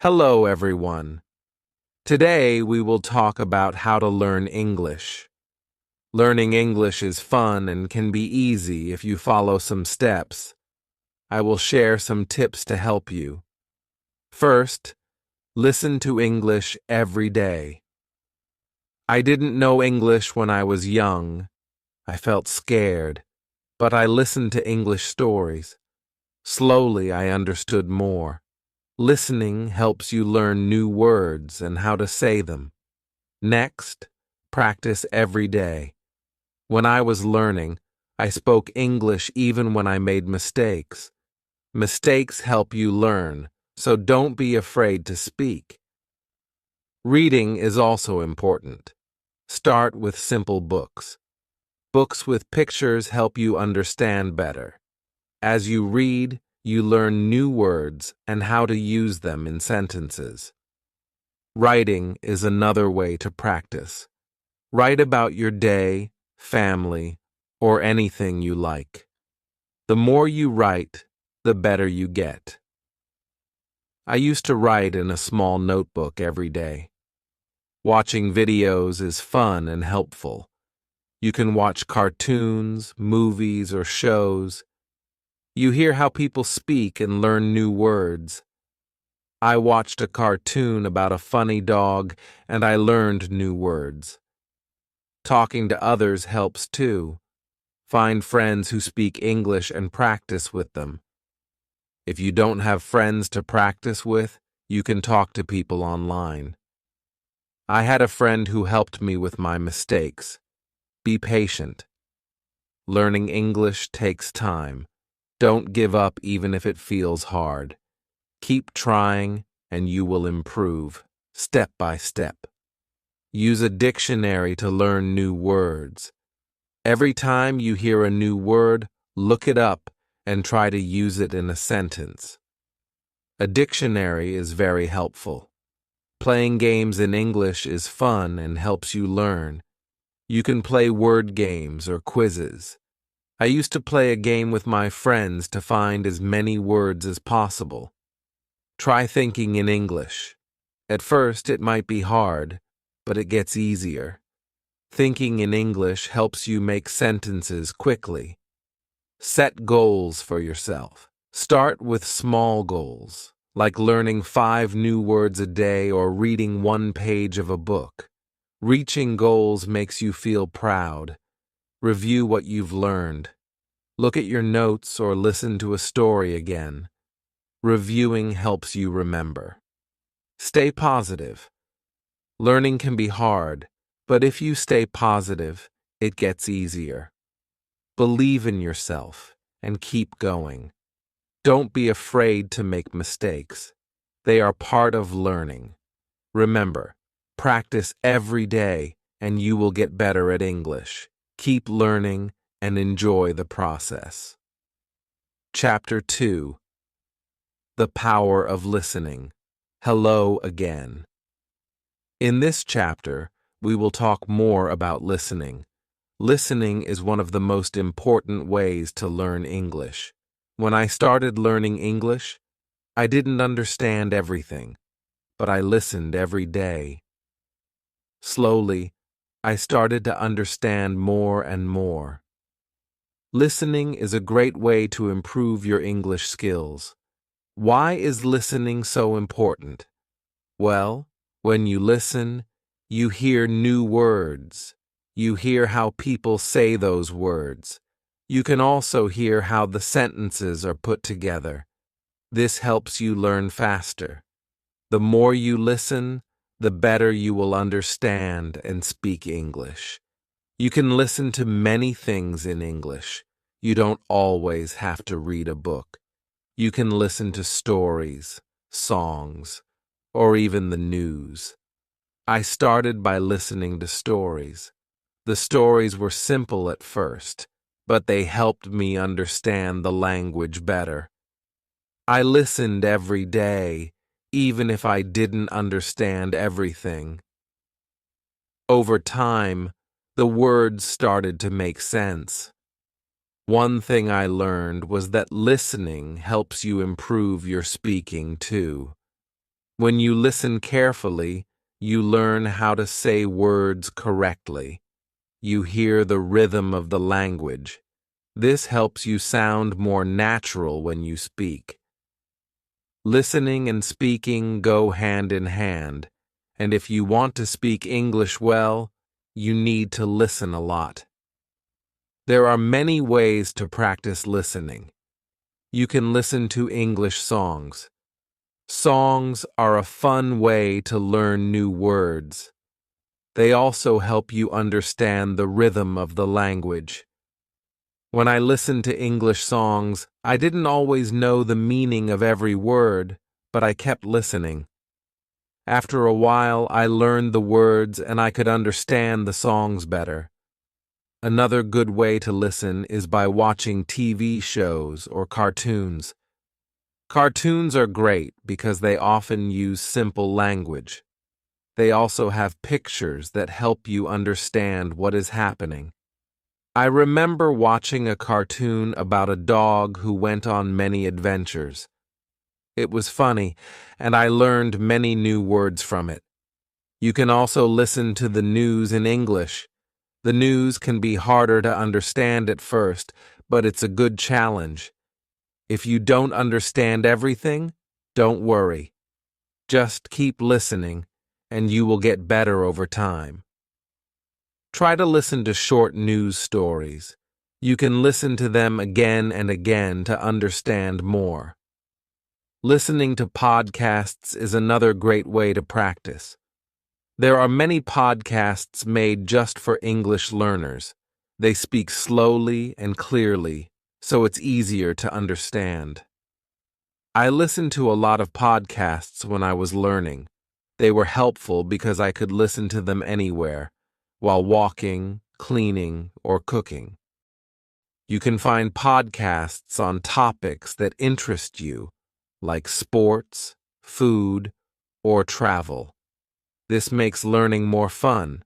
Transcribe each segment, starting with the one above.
Hello, everyone. Today we will talk about how to learn English. Learning English is fun and can be easy if you follow some steps. I will share some tips to help you. First, listen to English every day. I didn't know English when I was young. I felt scared, but I listened to English stories. Slowly, I understood more. Listening helps you learn new words and how to say them. Next, practice every day. When I was learning, I spoke English even when I made mistakes. Mistakes help you learn, so don't be afraid to speak. Reading is also important. Start with simple books. Books with pictures help you understand better. As you read, you learn new words and how to use them in sentences. Writing is another way to practice. Write about your day, family, or anything you like. The more you write, the better you get. I used to write in a small notebook every day. Watching videos is fun and helpful. You can watch cartoons, movies, or shows. You hear how people speak and learn new words. I watched a cartoon about a funny dog, and I learned new words. Talking to others helps too. Find friends who speak English and practice with them. If you don't have friends to practice with, you can talk to people online. I had a friend who helped me with my mistakes. Be patient. Learning English takes time. Don't give up even if it feels hard. Keep trying and you will improve, step by step. Use a dictionary to learn new words. Every time you hear a new word, look it up and try to use it in a sentence. A dictionary is very helpful. Playing games in English is fun and helps you learn. You can play word games or quizzes. I used to play a game with my friends to find as many words as possible. Try thinking in English. At first, it might be hard, but it gets easier. Thinking in English helps you make sentences quickly. Set goals for yourself. Start with small goals, like learning 5 new words a day or reading 1 page of a book. Reaching goals makes you feel proud. Review what you've learned. Look at your notes or listen to a story again. Reviewing helps you remember. Stay positive. Learning can be hard, but if you stay positive, it gets easier. Believe in yourself and keep going. Don't be afraid to make mistakes. They are part of learning. Remember, practice every day and you will get better at English. Keep learning and enjoy the process. Chapter 2: The Power of Listening. Hello again. In this chapter, we will talk more about listening. Listening is one of the most important ways to learn English. When I started learning English, I didn't understand everything, but I listened every day. Slowly, I started to understand more and more. Listening is a great way to improve your English skills. Why is listening so important? Well, when you listen, you hear new words. You hear how people say those words. You can also hear how the sentences are put together. This helps you learn faster. The more you listen, the better you will understand and speak English. You can listen to many things in English. You don't always have to read a book. You can listen to stories, songs, or even the news. I started by listening to stories. The stories were simple at first, but they helped me understand the language better. I listened every day, even if I didn't understand everything. Over time, the words started to make sense. One thing I learned was that listening helps you improve your speaking too. When you listen carefully, you learn how to say words correctly. You hear the rhythm of the language. This helps you sound more natural when you speak. Listening and speaking go hand in hand, and if you want to speak English well, you need to listen a lot. There are many ways to practice listening. You can listen to English songs. Songs are a fun way to learn new words. They also help you understand the rhythm of the language. When I listened to English songs, I didn't always know the meaning of every word, but I kept listening. After a while, I learned the words and I could understand the songs better. Another good way to listen is by watching TV shows or cartoons. Cartoons are great because they often use simple language. They also have pictures that help you understand what is happening. I remember watching a cartoon about a dog who went on many adventures. It was funny, and I learned many new words from it. You can also listen to the news in English. The news can be harder to understand at first, but it's a good challenge. If you don't understand everything, don't worry. Just keep listening, and you will get better over time. Try to listen to short news stories. You can listen to them again and again to understand more. Listening to podcasts is another great way to practice. There are many podcasts made just for English learners. They speak slowly and clearly, so it's easier to understand. I listened to a lot of podcasts when I was learning. They were helpful because I could listen to them anywhere, while walking, cleaning, or cooking. You can find podcasts on topics that interest you, like sports, food, or travel. This makes learning more fun.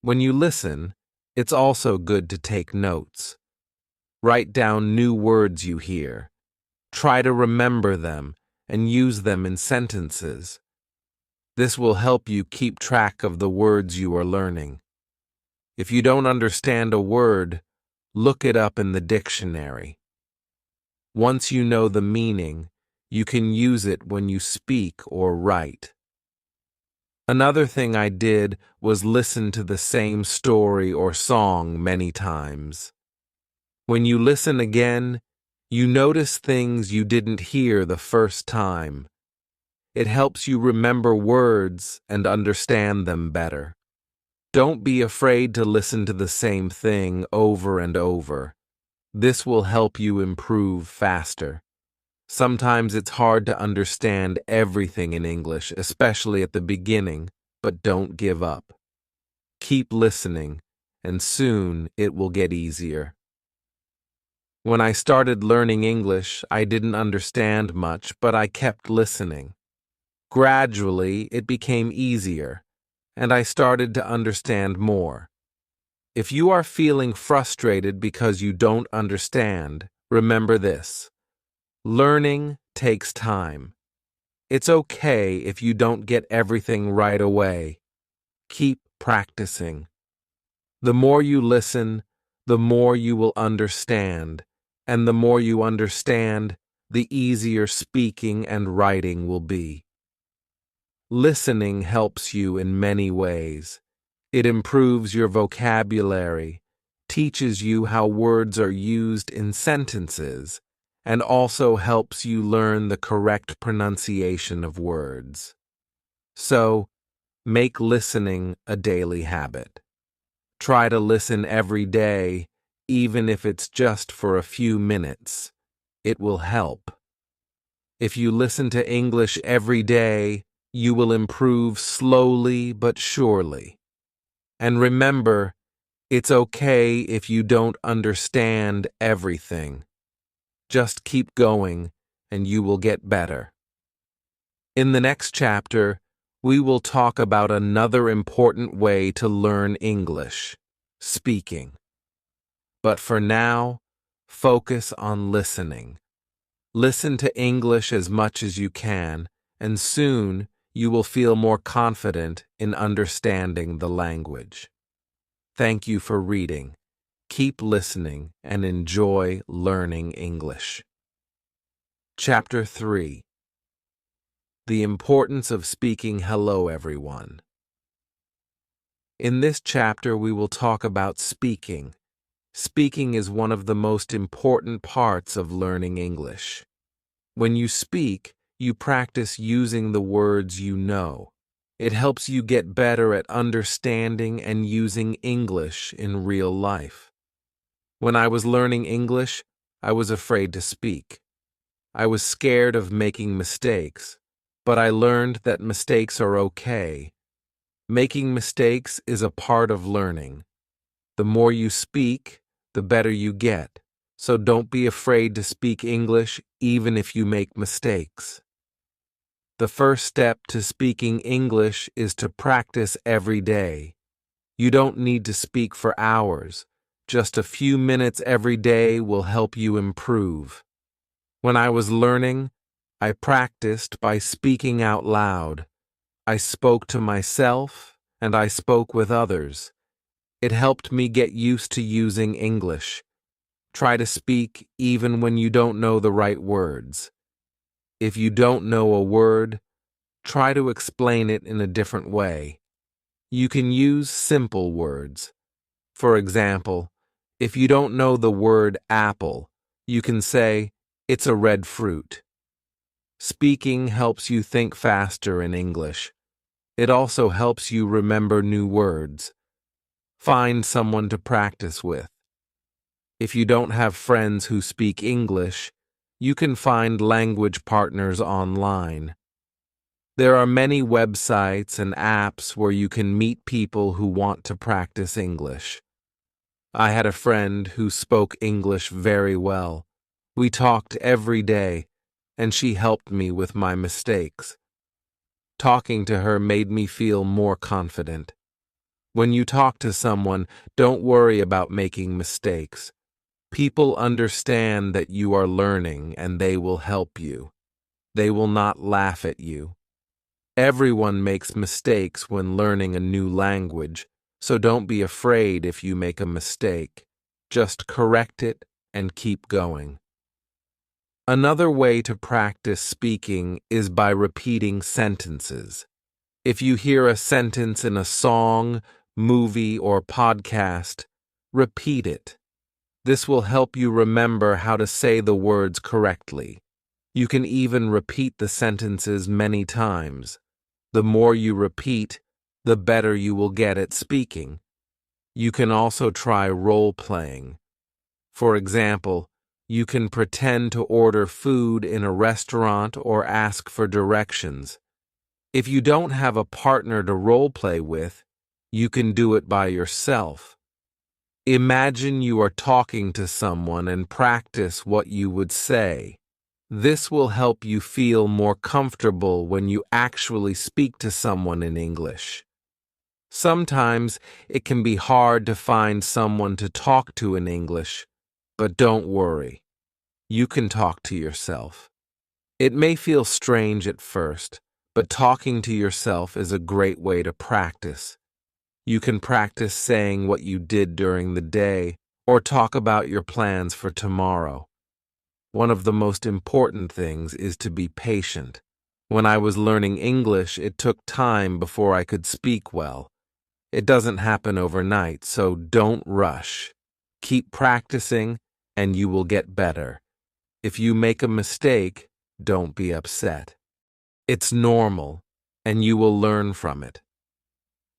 When you listen, it's also good to take notes. Write down new words you hear. Try to remember them and use them in sentences. This will help you keep track of the words you are learning. If you don't understand a word, look it up in the dictionary. Once you know the meaning, you can use it when you speak or write. Another thing I did was listen to the same story or song many times. When you listen again, you notice things you didn't hear the first time. It helps you remember words and understand them better. Don't be afraid to listen to the same thing over and over. This will help you improve faster. Sometimes it's hard to understand everything in English, especially at the beginning, but don't give up. Keep listening, and soon it will get easier. When I started learning English, I didn't understand much, but I kept listening. Gradually, it became easier, and I started to understand more. If you are feeling frustrated because you don't understand, remember this. Learning takes time. It's okay if you don't get everything right away. Keep practicing. The more you listen, the more you will understand, and the more you understand, the easier speaking and writing will be. Listening helps you in many ways. It improves your vocabulary, teaches you how words are used in sentences, and also helps you learn the correct pronunciation of words. So, make listening a daily habit. Try to listen every day, even if it's just for a few minutes. It will help. If you listen to English every day, you will improve slowly but surely. And remember, it's okay if you don't understand everything. Just keep going, and you will get better. In the next chapter, we will talk about another important way to learn English, speaking. But for now, focus on listening. Listen to English as much as you can, and soon you will feel more confident in understanding the language. Thank you for reading. Keep listening and enjoy learning English. Chapter 3. The importance of speaking hello, everyone. In this chapter, we will talk about speaking. Speaking is one of the most important parts of learning English. When you speak, you practice using the words you know. It helps you get better at understanding and using English in real life. When I was learning English, I was afraid to speak. I was scared of making mistakes, but I learned that mistakes are okay. Making mistakes is a part of learning. The more you speak, the better you get, so don't be afraid to speak English even if you make mistakes. The first step to speaking English is to practice every day. You don't need to speak for hours. Just a few minutes every day will help you improve. When I was learning, I practiced by speaking out loud. I spoke to myself and I spoke with others. It helped me get used to using English. Try to speak even when you don't know the right words. If you don't know a word, try to explain it in a different way. You can use simple words. For example, if you don't know the word apple, you can say, "It's a red fruit." Speaking helps you think faster in English. It also helps you remember new words. Find someone to practice with. If you don't have friends who speak English, you can find language partners online. There are many websites and apps where you can meet people who want to practice English. I had a friend who spoke English very well. We talked every day, and she helped me with my mistakes. Talking to her made me feel more confident. When you talk to someone, don't worry about making mistakes. People understand that you are learning and they will help you. They will not laugh at you. Everyone makes mistakes when learning a new language, so don't be afraid if you make a mistake. Just correct it and keep going. Another way to practice speaking is by repeating sentences. If you hear a sentence in a song, movie, or podcast, repeat it. This will help you remember how to say the words correctly. You can even repeat the sentences many times. The more you repeat, the better you will get at speaking. You can also try role-playing. For example, you can pretend to order food in a restaurant or ask for directions. If you don't have a partner to role-play with, you can do it by yourself. Imagine you are talking to someone and practice what you would say. This will help you feel more comfortable when you actually speak to someone in English. Sometimes it can be hard to find someone to talk to in English, but don't worry. You can talk to yourself. It may feel strange at first, but talking to yourself is a great way to practice. You can practice saying what you did during the day or talk about your plans for tomorrow. One of the most important things is to be patient. When I was learning English, it took time before I could speak well. It doesn't happen overnight, so don't rush. Keep practicing, and you will get better. If you make a mistake, don't be upset. It's normal, and you will learn from it.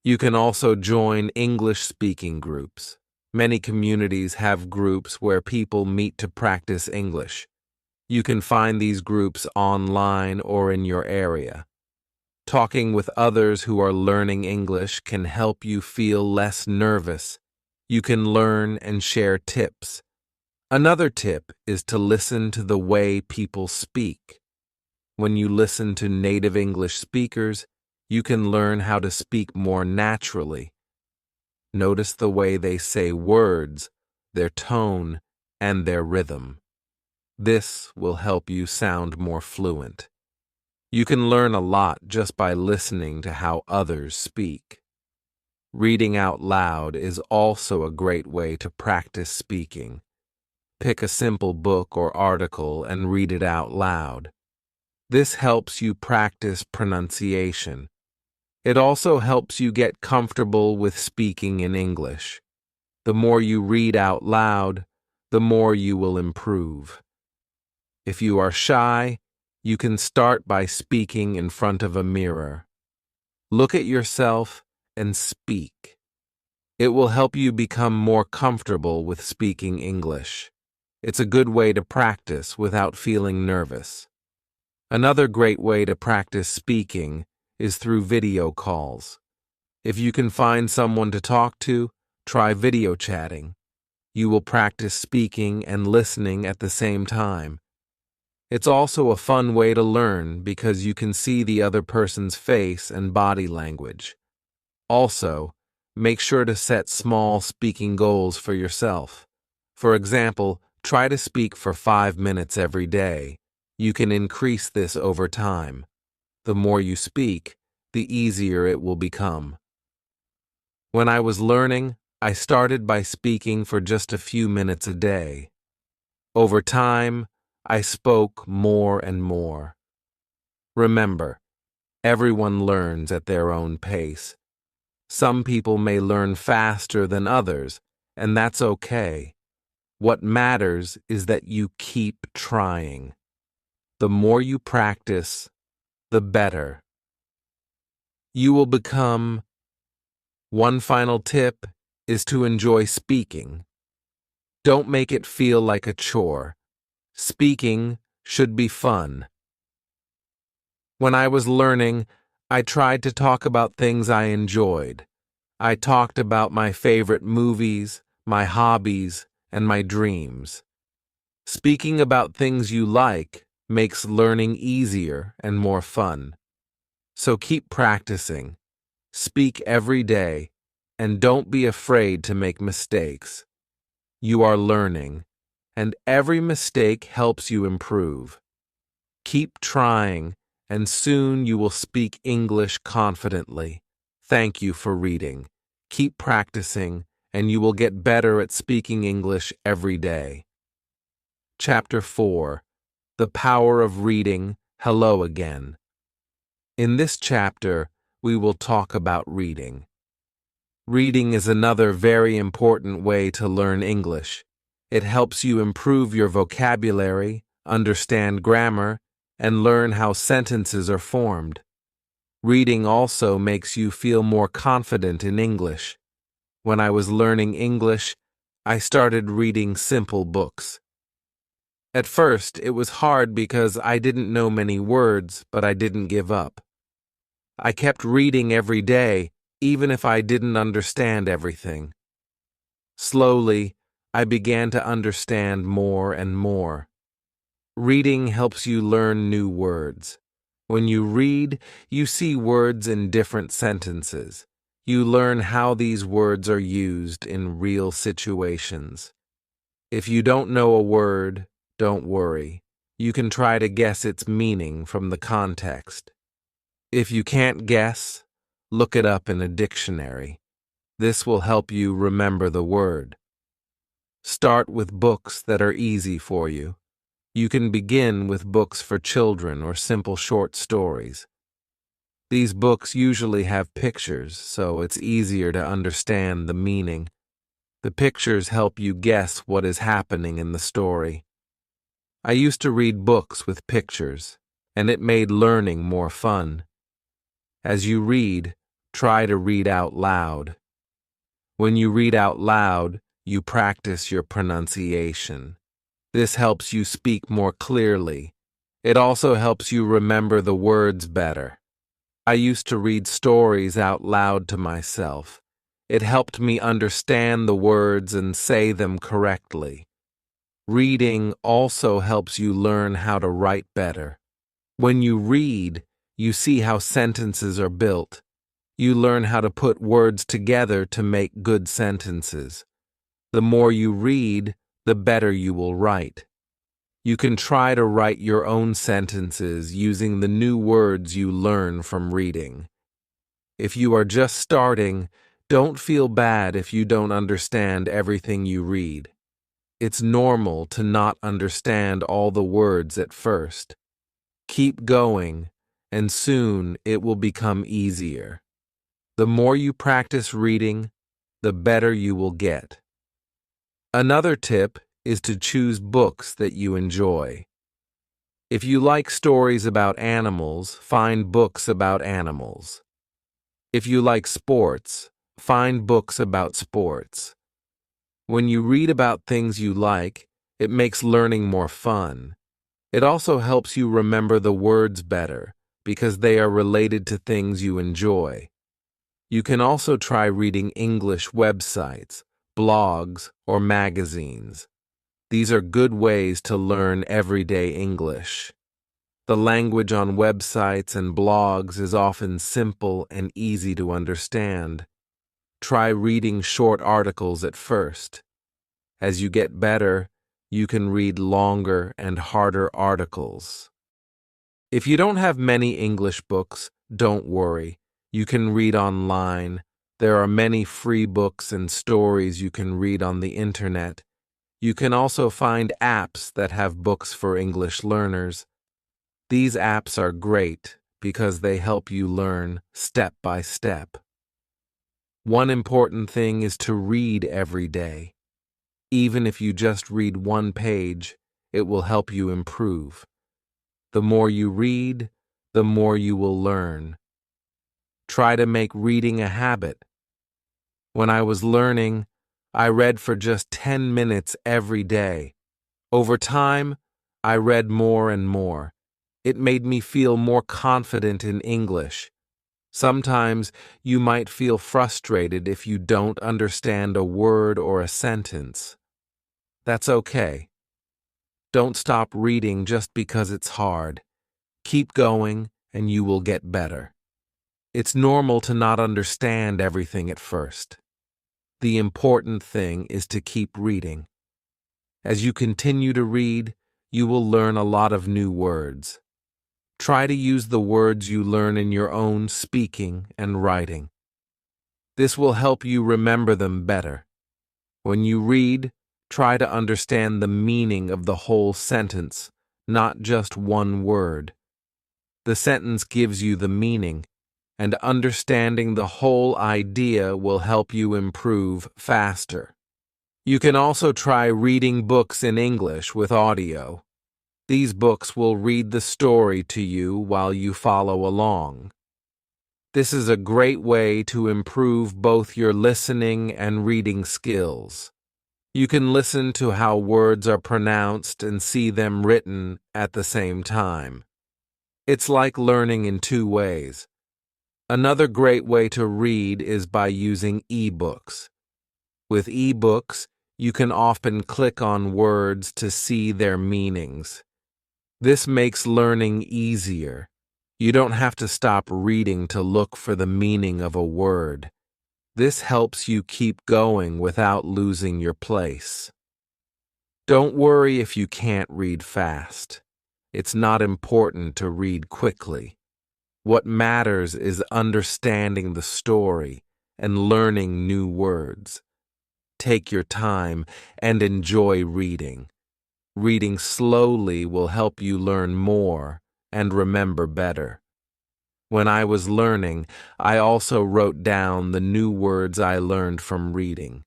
You can also join English-speaking groups. Many communities have groups where people meet to practice English. You can find these groups online or in your area. Talking with others who are learning English can help you feel less nervous. You can learn and share tips. Another tip is to listen to the way people speak. When you listen to native English speakers, you can learn how to speak more naturally. Notice the way they say words, their tone, and their rhythm. This will help you sound more fluent. You can learn a lot just by listening to how others speak. Reading out loud is also a great way to practice speaking. Pick a simple book or article and read it out loud. This helps you practice pronunciation. It also helps you get comfortable with speaking in English. The more you read out loud, the more you will improve. If you are shy, you can start by speaking in front of a mirror. Look at yourself and speak. It will help you become more comfortable with speaking English. It's a good way to practice without feeling nervous. Another great way to practice speaking is through video calls. If you can find someone to talk to, try video chatting. You will practice speaking and listening at the same time. It's also a fun way to learn because you can see the other person's face and body language. Also, make sure to set small speaking goals for yourself. For example, try to speak for 5 minutes every day. You can increase this over time. The more you speak, the easier it will become. When I was learning, I started by speaking for just a few minutes a day. Over time, I spoke more and more. Remember, everyone learns at their own pace. Some people may learn faster than others, and that's okay. What matters is that you keep trying. The more you practice, the better. You will become. One final tip is to enjoy speaking. Don't make it feel like a chore. Speaking should be fun. When I was learning, I tried to talk about things I enjoyed. I talked about my favorite movies, my hobbies, and my dreams. Speaking about things you like makes learning easier and more fun. So keep practicing. Speak every day, and don't be afraid to make mistakes. You are learning, and every mistake helps you improve. Keep trying, and soon you will speak English confidently. Thank you for reading. Keep practicing, and you will get better at speaking English every day. Chapter 4. The Power of Reading. Hello again. In this chapter, we will talk about reading. Reading is another very important way to learn English. It helps you improve your vocabulary, understand grammar, and learn how sentences are formed. Reading also makes you feel more confident in English. When I was learning English, I started reading simple books. At first, it was hard because I didn't know many words, but I didn't give up. I kept reading every day, even if I didn't understand everything. Slowly, I began to understand more and more. Reading helps you learn new words. When you read, you see words in different sentences. You learn how these words are used in real situations. If you don't know a word, don't worry. You can try to guess its meaning from the context. If you can't guess, look it up in a dictionary. This will help you remember the word. Start with books that are easy for you. You can begin with books for children or simple short stories. These books usually have pictures, so it's easier to understand the meaning. The pictures help you guess what is happening in the story. I used to read books with pictures, and it made learning more fun. As you read, try to read out loud. When you read out loud, you practice your pronunciation. This helps you speak more clearly. It also helps you remember the words better. I used to read stories out loud to myself. It helped me understand the words and say them correctly. Reading also helps you learn how to write better. When you read, you see how sentences are built. You learn how to put words together to make good sentences. The more you read, the better you will write. You can try to write your own sentences using the new words you learn from reading. If you are just starting, don't feel bad if you don't understand everything you read. It's normal to not understand all the words at first. Keep going, and soon it will become easier. The more you practice reading, the better you will get. Another tip is to choose books that you enjoy. If you like stories about animals, find books about animals. If you like sports, find books about sports. When you read about things you like, it makes learning more fun. It also helps you remember the words better because they are related to things you enjoy. You can also try reading English websites, blogs, or magazines. These are good ways to learn everyday English. The language on websites and blogs is often simple and easy to understand. Try reading short articles at first. As you get better, you can read longer and harder articles. If you don't have many English books, don't worry. You can read online. There are many free books and stories you can read on the internet. You can also find apps that have books for English learners. These apps are great because they help you learn step by step. One important thing is to read every day. Even if you just read one page, it will help you improve. The more you read, the more you will learn. Try to make reading a habit. When I was learning, I read for just 10 minutes every day. Over time, I read more and more. It made me feel more confident in English. Sometimes you might feel frustrated if you don't understand a word or a sentence. That's okay. Don't stop reading just because it's hard. Keep going and you will get better. It's normal to not understand everything at first. The important thing is to keep reading. As you continue to read, you will learn a lot of new words. Try to use the words you learn in your own speaking and writing. This will help you remember them better. When you read, try to understand the meaning of the whole sentence, not just one word. The sentence gives you the meaning, and understanding the whole idea will help you improve faster. You can also try reading books in English with audio. These books will read the story to you while you follow along. This is a great way to improve both your listening and reading skills. You can listen to how words are pronounced and see them written at the same time. It's like learning in two ways. Another great way to read is by using ebooks. With ebooks, you can often click on words to see their meanings. This makes learning easier. You don't have to stop reading to look for the meaning of a word. This helps you keep going without losing your place. Don't worry if you can't read fast. It's not important to read quickly. What matters is understanding the story and learning new words. Take your time and enjoy reading. Reading slowly will help you learn more and remember better. When I was learning, I also wrote down the new words I learned from reading.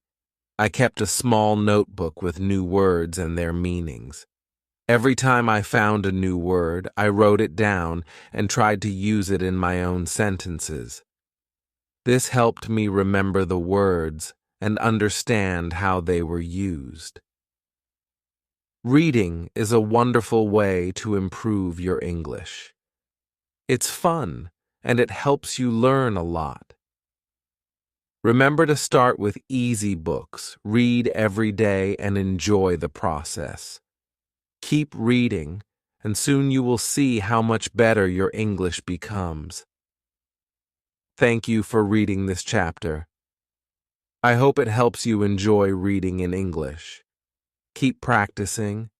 I kept a small notebook with new words and their meanings. Every time I found a new word, I wrote it down and tried to use it in my own sentences. This helped me remember the words and understand how they were used. Reading is a wonderful way to improve your English. It's fun, and it helps you learn a lot. Remember to start with easy books, read every day, and enjoy the process. Keep reading, and soon you will see how much better your English becomes. Thank you for reading this chapter. I hope it helps you enjoy reading in English. Keep practicing,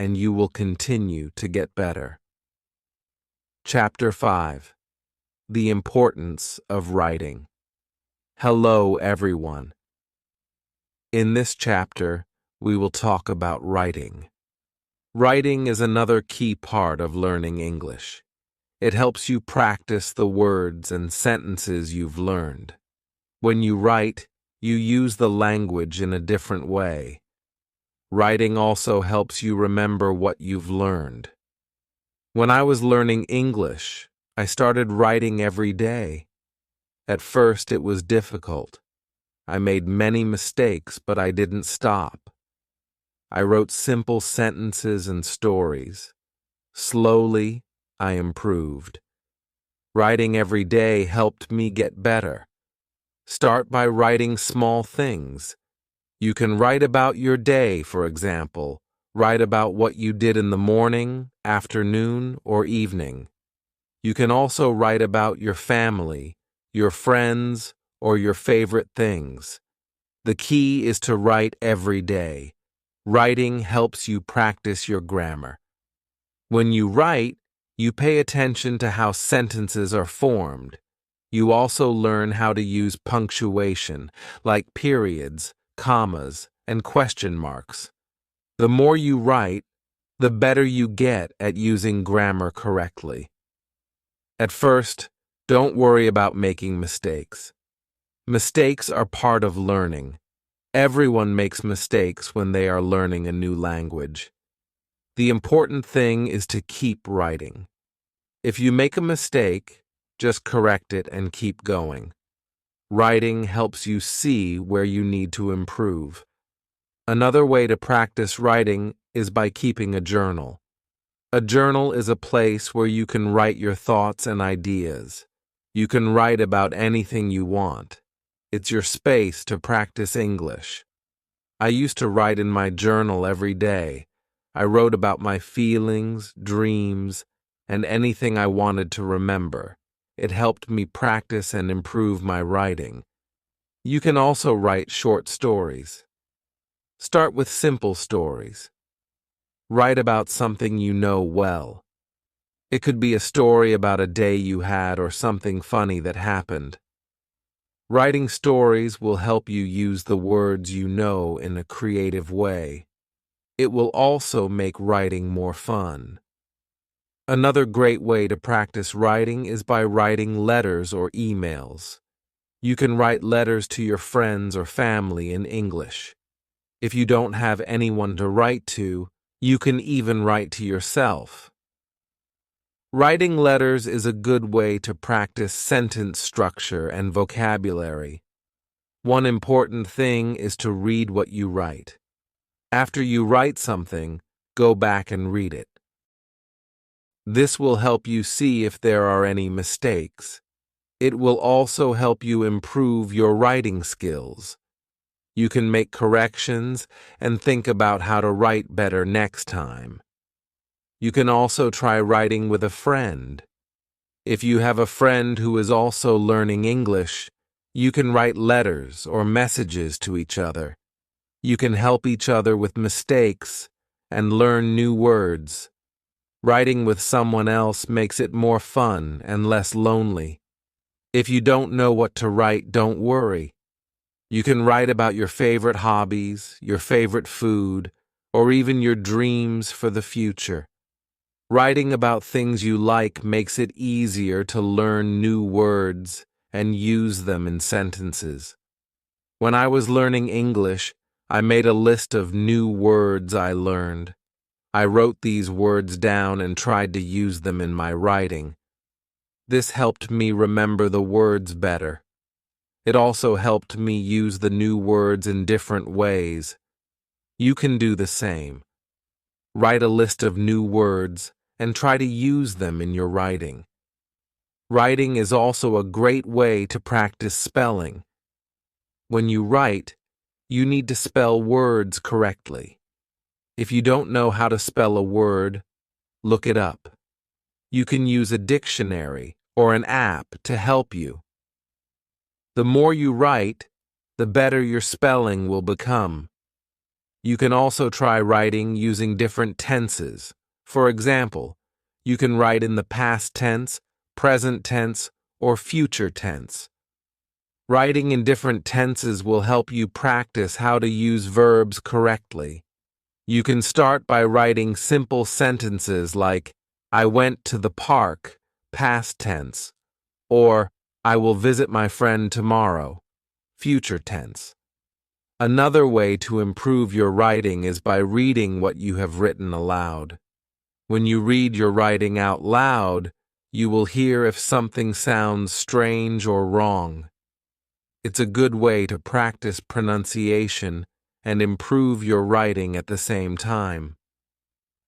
and you will continue to get better. Chapter 5. The Importance of Writing. Hello, everyone. In this chapter, we will talk about writing. Writing is another key part of learning English. It helps you practice the words and sentences you've learned. When you write, you use the language in a different way. Writing also helps you remember what you've learned. When I was learning English, I started writing every day. At first, it was difficult. I made many mistakes, but I didn't stop. I wrote simple sentences and stories. Slowly, I improved. Writing every day helped me get better. Start by writing small things. You can write about your day, for example. Write about what you did in the morning, afternoon, or evening. You can also write about your family, your friends, or your favorite things. The key is to write every day. Writing helps you practice your grammar. When you write, you pay attention to how sentences are formed. You also learn how to use punctuation, like periods, commas, and question marks. The more you write, the better you get at using grammar correctly. At first, don't worry about making mistakes. Mistakes are part of learning. Everyone makes mistakes when they are learning a new language. The important thing is to keep writing. If you make a mistake, just correct it and keep going. Writing helps you see where you need to improve. Another way to practice writing is by keeping a journal. A journal is a place where you can write your thoughts and ideas. You can write about anything you want. It's your space to practice English. I used to write in my journal every day. I wrote about my feelings, dreams, and anything I wanted to remember. It helped me practice and improve my writing. You can also write short stories. Start with simple stories. Write about something you know well. It could be a story about a day you had or something funny that happened. Writing stories will help you use the words you know in a creative way. It will also make writing more fun. Another great way to practice writing is by writing letters or emails. You can write letters to your friends or family in English. If you don't have anyone to write to, you can even write to yourself. Writing letters is a good way to practice sentence structure and vocabulary. One important thing is to read what you write. After you write something, go back and read it. This will help you see if there are any mistakes. It will also help you improve your writing skills. You can make corrections and think about how to write better next time. You can also try writing with a friend. If you have a friend who is also learning English, you can write letters or messages to each other. You can help each other with mistakes and learn new words. Writing with someone else makes it more fun and less lonely. If you don't know what to write, don't worry. You can write about your favorite hobbies, your favorite food, or even your dreams for the future. Writing about things you like makes it easier to learn new words and use them in sentences. When I was learning English, I made a list of new words I learned. I wrote these words down and tried to use them in my writing. This helped me remember the words better. It also helped me use the new words in different ways. You can do the same. Write a list of new words and try to use them in your writing. Writing is also a great way to practice spelling. When you write, you need to spell words correctly. If you don't know how to spell a word, look it up. You can use a dictionary or an app to help you. The more you write, the better your spelling will become. You can also try writing using different tenses. For example, you can write in the past tense, present tense, or future tense. Writing in different tenses will help you practice how to use verbs correctly. You can start by writing simple sentences like, I went to the park, past tense, or I will visit my friend tomorrow, future tense. Another way to improve your writing is by reading what you have written aloud. When you read your writing out loud, you will hear if something sounds strange or wrong. It's a good way to practice pronunciation and improve your writing at the same time.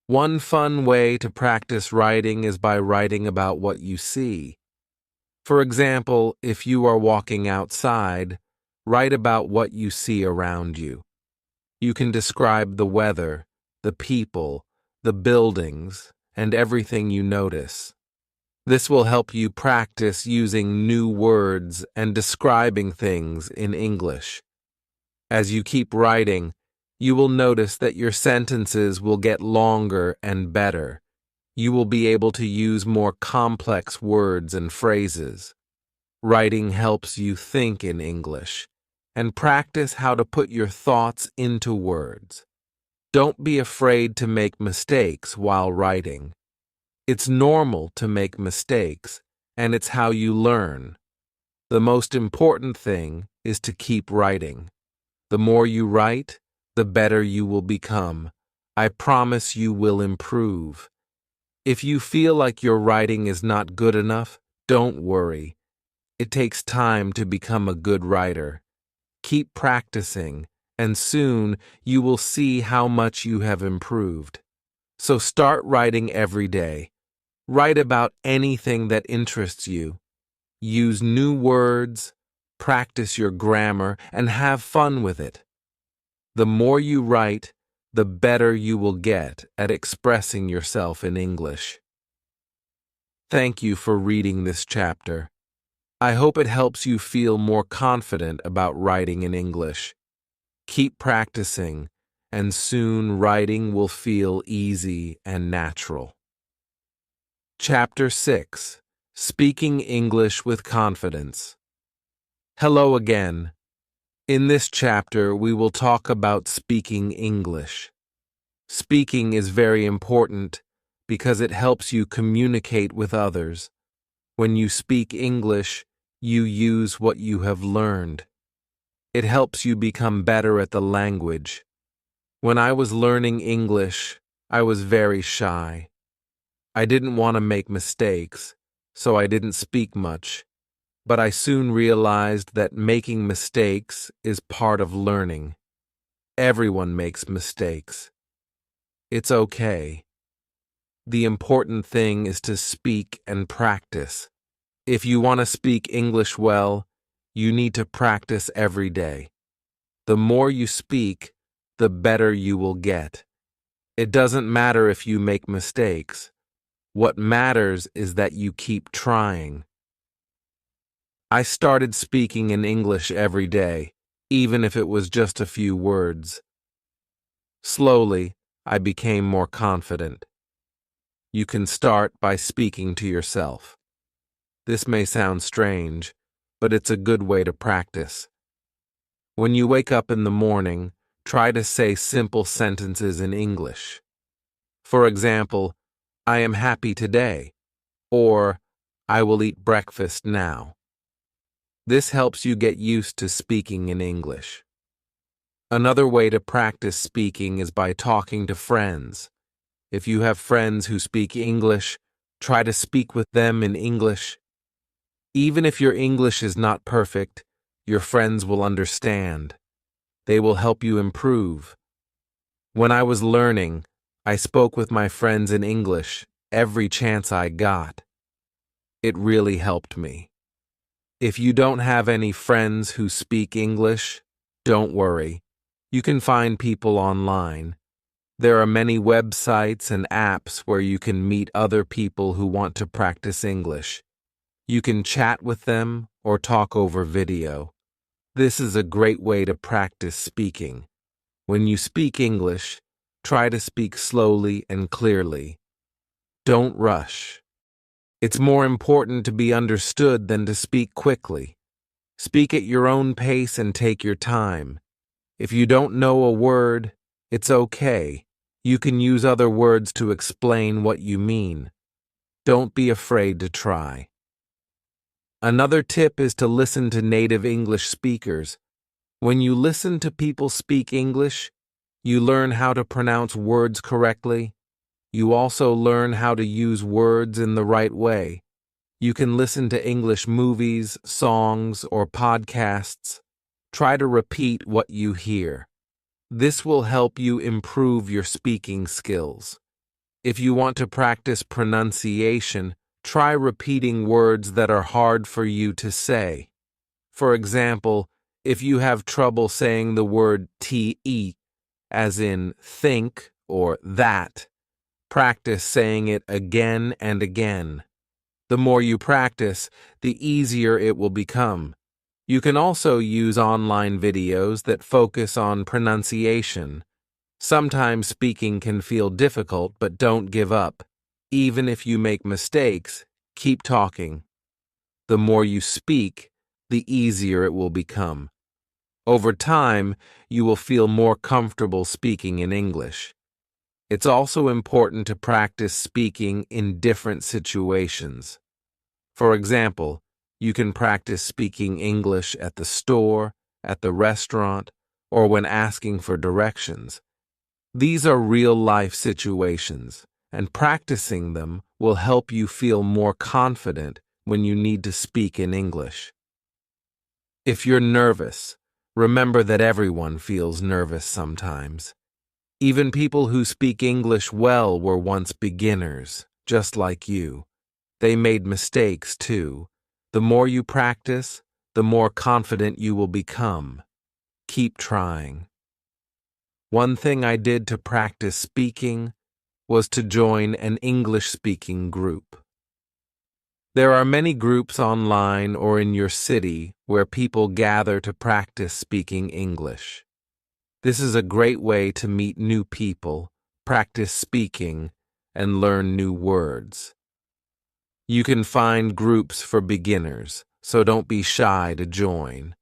One fun way to practice writing is by writing about what you see. For example, if you are walking outside, write about what you see around you. You can describe the weather, the people, the buildings, and everything you notice. This will help you practice using new words and describing things in English. As you keep writing, you will notice that your sentences will get longer and better. You will be able to use more complex words and phrases. Writing helps you think in English and practice how to put your thoughts into words. Don't be afraid to make mistakes while writing. It's normal to make mistakes, and it's how you learn. The most important thing is to keep writing. The more you write, the better you will become. I promise you will improve. If you feel like your writing is not good enough, don't worry. It takes time to become a good writer. Keep practicing, and soon you will see how much you have improved. So start writing every day. Write about anything that interests you. Use new words, practice your grammar, and have fun with it. The more you write, the better you will get at expressing yourself in English. Thank you for reading this chapter. I hope it helps you feel more confident about writing in English. Keep practicing, and soon writing will feel easy and natural. Chapter 6. Speaking English with Confidence. Hello again. In this chapter, we will talk about speaking English. Speaking is very important because it helps you communicate with others. When you speak English, you use what you have learned. It helps you become better at the language. When I was learning English, I was very shy. I didn't want to make mistakes, so I didn't speak much. But I soon realized that making mistakes is part of learning. Everyone makes mistakes. It's okay. The important thing is to speak and practice. If you want to speak English well, you need to practice every day. The more you speak, the better you will get. It doesn't matter if you make mistakes. What matters is that you keep trying. I started speaking in English every day, even if it was just a few words. Slowly, I became more confident. You can start by speaking to yourself. This may sound strange, but it's a good way to practice. When you wake up in the morning, try to say simple sentences in English. For example, I am happy today, or I will eat breakfast now. This helps you get used to speaking in English. Another way to practice speaking is by talking to friends. If you have friends who speak English, try to speak with them in English. Even if your English is not perfect, your friends will understand. They will help you improve. When I was learning, I spoke with my friends in English every chance I got. It really helped me. If you don't have any friends who speak English, don't worry. You can find people online. There are many websites and apps where you can meet other people who want to practice English. You can chat with them or talk over video. This is a great way to practice speaking. When you speak English, try to speak slowly and clearly. Don't rush. It's more important to be understood than to speak quickly. Speak at your own pace and take your time. If you don't know a word, it's okay. You can use other words to explain what you mean. Don't be afraid to try. Another tip is to listen to native English speakers. When you listen to people speak English, you learn how to pronounce words correctly. You also learn how to use words in the right way. You can listen to English movies, songs, or podcasts. Try to repeat what you hear. This will help you improve your speaking skills. If you want to practice pronunciation, try repeating words that are hard for you to say. For example, if you have trouble saying the word te, as in think or that, practice saying it again and again. The more you practice, the easier it will become. You can also use online videos that focus on pronunciation. Sometimes speaking can feel difficult, but don't give up. Even if you make mistakes, keep talking. The more you speak, the easier it will become. Over time, you will feel more comfortable speaking in English. It's also important to practice speaking in different situations. For example, you can practice speaking English at the store, at the restaurant, or when asking for directions. These are real-life situations, and practicing them will help you feel more confident when you need to speak in English. If you're nervous, remember that everyone feels nervous sometimes. Even people who speak English well were once beginners, just like you. They made mistakes too. The more you practice, the more confident you will become. Keep trying. One thing I did to practice speaking was to join an English-speaking group. There are many groups online or in your city where people gather to practice speaking English. This is a great way to meet new people, practice speaking, and learn new words. You can find groups for beginners, so don't be shy to join.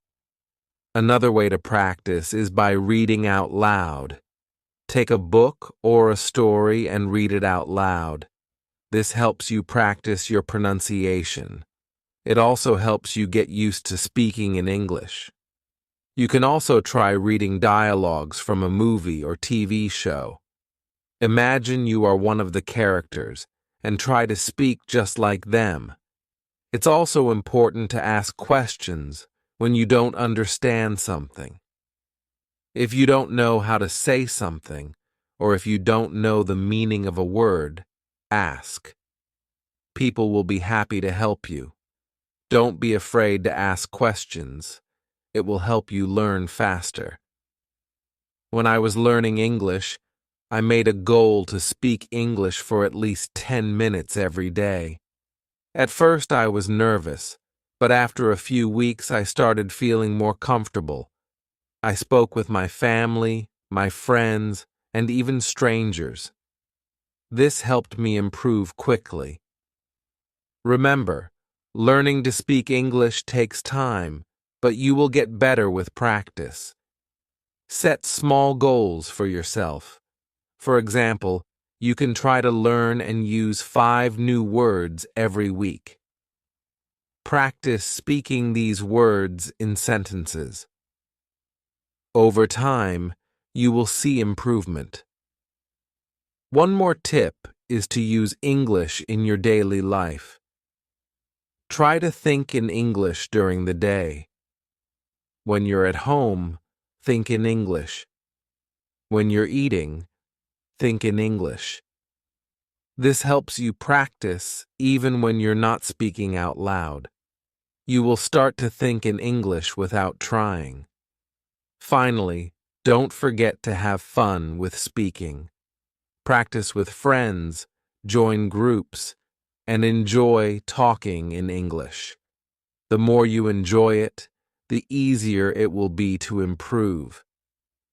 Another way to practice is by reading out loud. Take a book or a story and read it out loud. This helps you practice your pronunciation. It also helps you get used to speaking in English. You can also try reading dialogues from a movie or TV show. Imagine you are one of the characters and try to speak just like them. It's also important to ask questions when you don't understand something. If you don't know how to say something, or if you don't know the meaning of a word, ask. People will be happy to help you. Don't be afraid to ask questions. It will help you learn faster. When I was learning English, I made a goal to speak English for at least 10 minutes every day. At first I was nervous, but after a few weeks I started feeling more comfortable. I spoke with my family, my friends, and even strangers. This helped me improve quickly. Remember, learning to speak English takes time, but you will get better with practice. Set small goals for yourself. For example, you can try to learn and use 5 new words every week. Practice speaking these words in sentences. Over time, you will see improvement. One more tip is to use English in your daily life. Try to think in English during the day. When you're at home, think in English. When you're eating, think in English. This helps you practice even when you're not speaking out loud. You will start to think in English without trying. Finally, don't forget to have fun with speaking. Practice with friends, join groups, and enjoy talking in English. The more you enjoy it, the easier it will be to improve.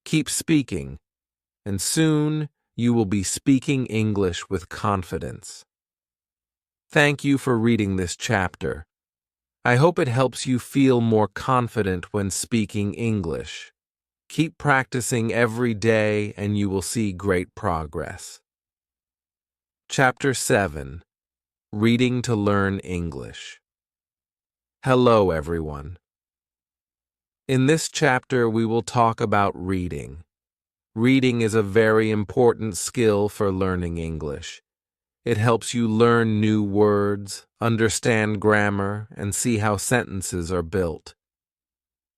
Keep speaking, and soon you will be speaking English with confidence. Thank you for reading this chapter. I hope it helps you feel more confident when speaking English. Keep practicing every day and you will see great progress. Chapter 7. Reading to Learn English. Hello, everyone. In this chapter, we will talk about reading. Reading is a very important skill for learning English. It helps you learn new words, understand grammar, and see how sentences are built.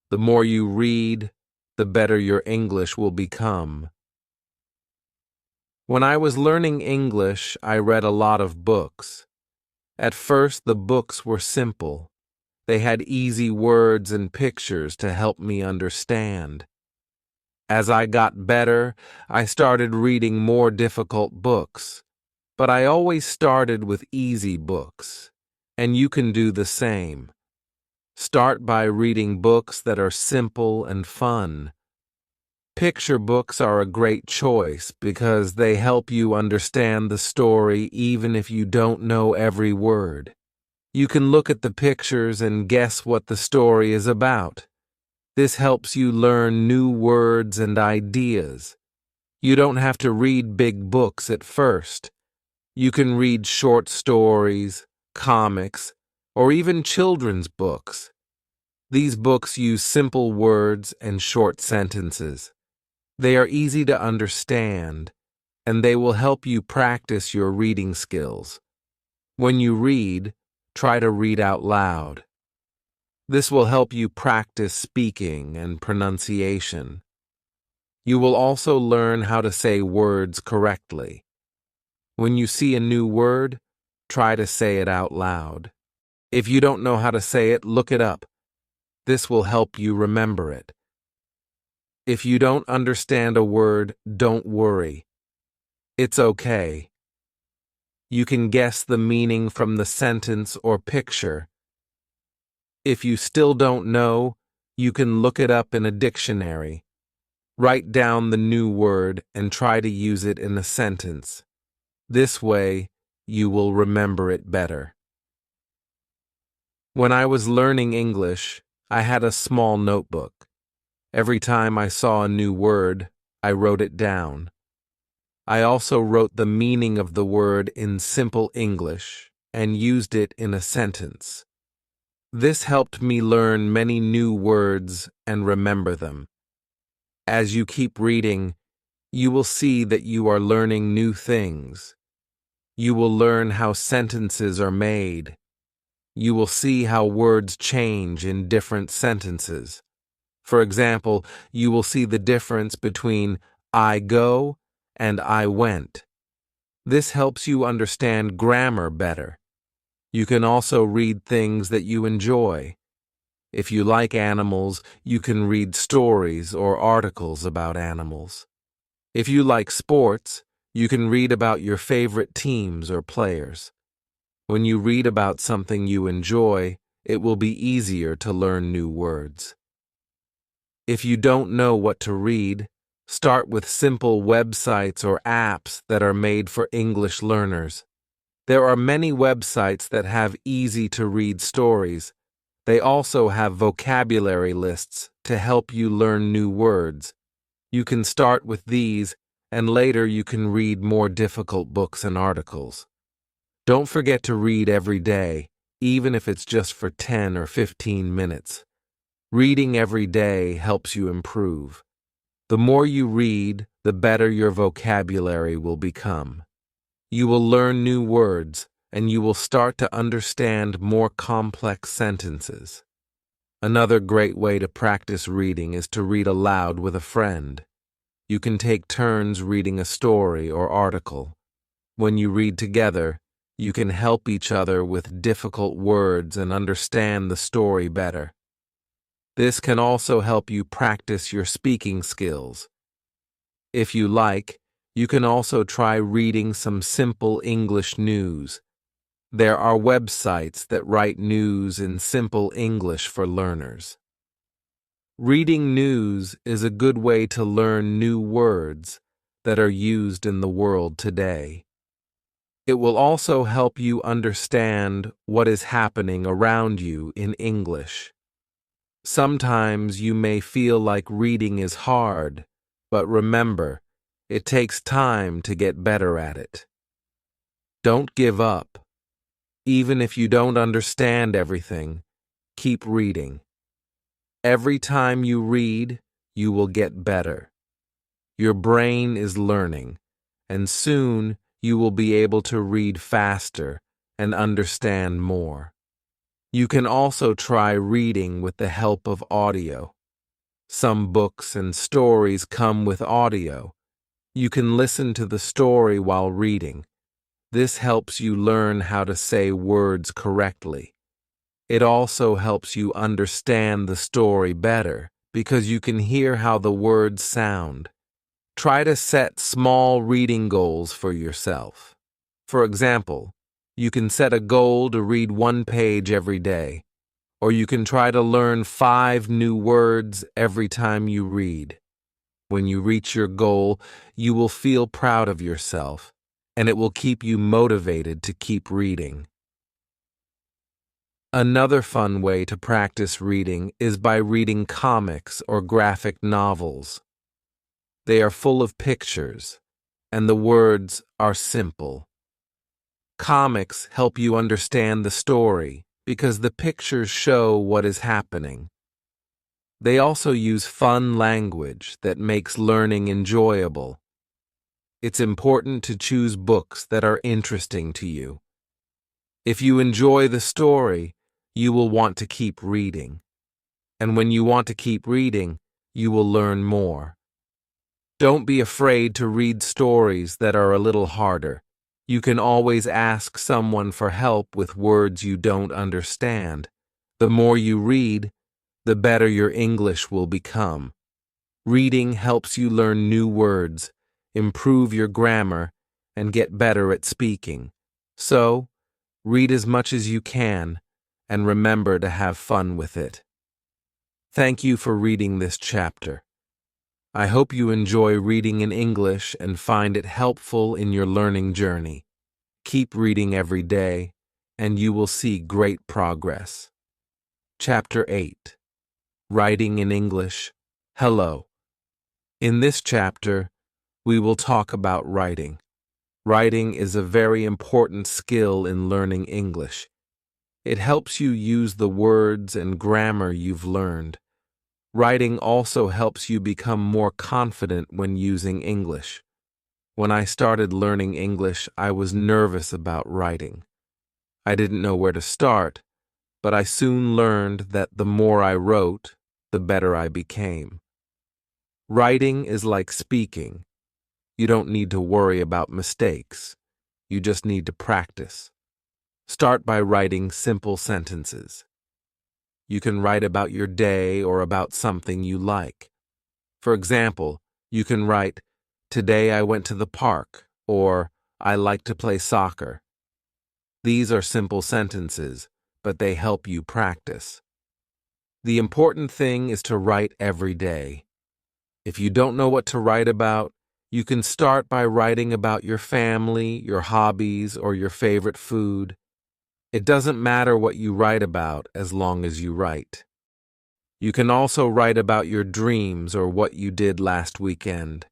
The more you read, the better your English will become. When I was learning English, I read a lot of books. At first, the books were simple. They had easy words and pictures to help me understand. As I got better, I started reading more difficult books. But I always started with easy books, and you can do the same. Start by reading books that are simple and fun. Picture books are a great choice because they help you understand the story even if you don't know every word. You can look at the pictures and guess what the story is about. This helps you learn new words and ideas. You don't have to read big books at first. You can read short stories, comics, or even children's books. These books use simple words and short sentences. They are easy to understand, and they will help you practice your reading skills. When you read, try to read out loud. This will help you practice speaking and pronunciation. You will also learn how to say words correctly. When you see a new word, try to say it out loud. If you don't know how to say it, look it up. This will help you remember it. If you don't understand a word, don't worry. It's okay. You can guess the meaning from the sentence or picture. If you still don't know, you can look it up in a dictionary. Write down the new word and try to use it in a sentence. This way, you will remember it better. When I was learning English, I had a small notebook. Every time I saw a new word, I wrote it down. I also wrote the meaning of the word in simple English and used it in a sentence. This helped me learn many new words and remember them. As you keep reading, you will see that you are learning new things. You will learn how sentences are made. You will see how words change in different sentences. For example, you will see the difference between I go and I went. This helps you understand grammar better. You can also read things that you enjoy. If you like animals, you can read stories or articles about animals. If you like sports, you can read about your favorite teams or players. When you read about something you enjoy, it will be easier to learn new words. If you don't know what to read, start with simple websites or apps that are made for English learners. There are many websites that have easy-to-read stories. They also have vocabulary lists to help you learn new words. You can start with these, and later you can read more difficult books and articles. Don't forget to read every day, even if it's just for 10 or 15 minutes. Reading every day helps you improve. The more you read, the better your vocabulary will become. You will learn new words, and you will start to understand more complex sentences. Another great way to practice reading is to read aloud with a friend. You can take turns reading a story or article. When you read together, you can help each other with difficult words and understand the story better. This can also help you practice your speaking skills. If you like, you can also try reading some simple English news. There are websites that write news in simple English for learners. Reading news is a good way to learn new words that are used in the world today. It will also help you understand what is happening around you in English. Sometimes you may feel like reading is hard, but remember, it takes time to get better at it. Don't give up. Even if you don't understand everything, keep reading. Every time you read, you will get better. Your brain is learning, and soon you will be able to read faster and understand more. You can also try reading with the help of audio. Some books and stories come with audio. You can listen to the story while reading. This helps you learn how to say words correctly. It also helps you understand the story better because you can hear how the words sound. Try to set small reading goals for yourself. For example, you can set a goal to read 1 page every day, or you can try to learn 5 new words every time you read. When you reach your goal, you will feel proud of yourself, and it will keep you motivated to keep reading. Another fun way to practice reading is by reading comics or graphic novels. They are full of pictures, and the words are simple. Comics help you understand the story because the pictures show what is happening. They also use fun language that makes learning enjoyable. It's important to choose books that are interesting to you. If you enjoy the story, you will want to keep reading. And when you want to keep reading, you will learn more. Don't be afraid to read stories that are a little harder. You can always ask someone for help with words you don't understand. The more you read, the better your English will become. Reading helps you learn new words, improve your grammar, and get better at speaking. So, read as much as you can, and remember to have fun with it. Thank you for reading this chapter. I hope you enjoy reading in English and find it helpful in your learning journey. Keep reading every day, and you will see great progress. Chapter 8. Writing in English. Hello. In this chapter, we will talk about writing. Writing is a very important skill in learning English. It helps you use the words and grammar you've learned. Writing also helps you become more confident when using English. When I started learning English, I was nervous about writing. I didn't know where to start, but I soon learned that the more I wrote, the better I became. Writing is like speaking. You don't need to worry about mistakes. You just need to practice. Start by writing simple sentences. You can write about your day or about something you like. For example, you can write, "Today I went to the park," or "I like to play soccer." These are simple sentences, but they help you practice. The important thing is to write every day. If you don't know what to write about, you can start by writing about your family, your hobbies, or your favorite food. It doesn't matter what you write about as long as you write. You can also write about your dreams or what you did last weekend.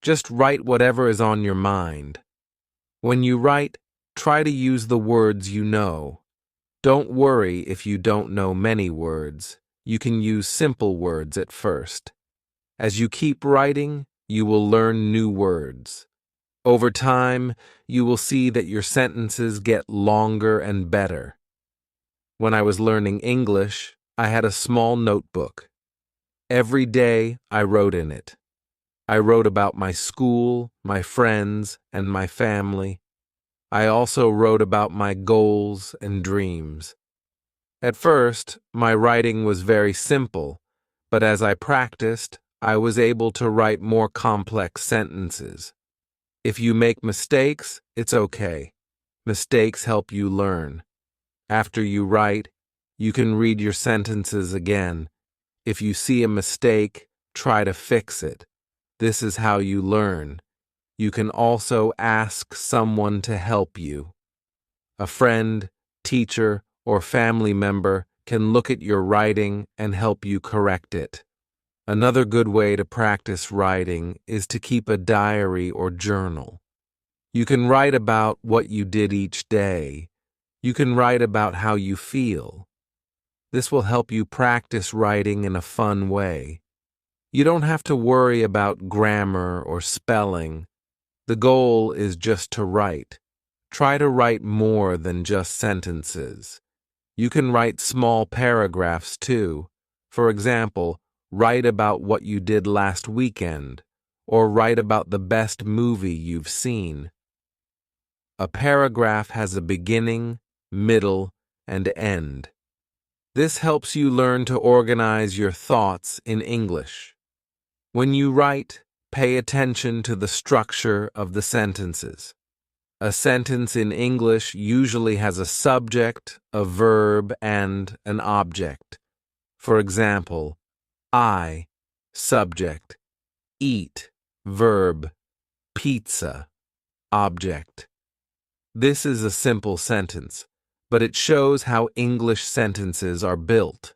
Just write whatever is on your mind. When you write, try to use the words you know. Don't worry if you don't know many words. You can use simple words at first. As you keep writing, you will learn new words. Over time, you will see that your sentences get longer and better. When I was learning English, I had a small notebook. Every day, I wrote in it. I wrote about my school, my friends, and my family. I also wrote about my goals and dreams. At first, my writing was very simple, but as I practiced, I was able to write more complex sentences. If you make mistakes, it's okay. Mistakes help you learn. After you write, you can read your sentences again. If you see a mistake, try to fix it. This is how you learn. You can also ask someone to help you. A friend, teacher, or family member can look at your writing and help you correct it. Another good way to practice writing is to keep a diary or journal. You can write about what you did each day. You can write about how you feel. This will help you practice writing in a fun way. You don't have to worry about grammar or spelling. The goal is just to write. Try to write more than just sentences. You can write small paragraphs too. For example, write about what you did last weekend, or write about the best movie you've seen. A paragraph has a beginning, middle, and end. This helps you learn to organize your thoughts in English. When you write, pay attention to the structure of the sentences. A sentence in English usually has a subject, a verb, and an object. For example, I, subject, eat, verb, pizza, object. This is a simple sentence, but it shows how English sentences are built.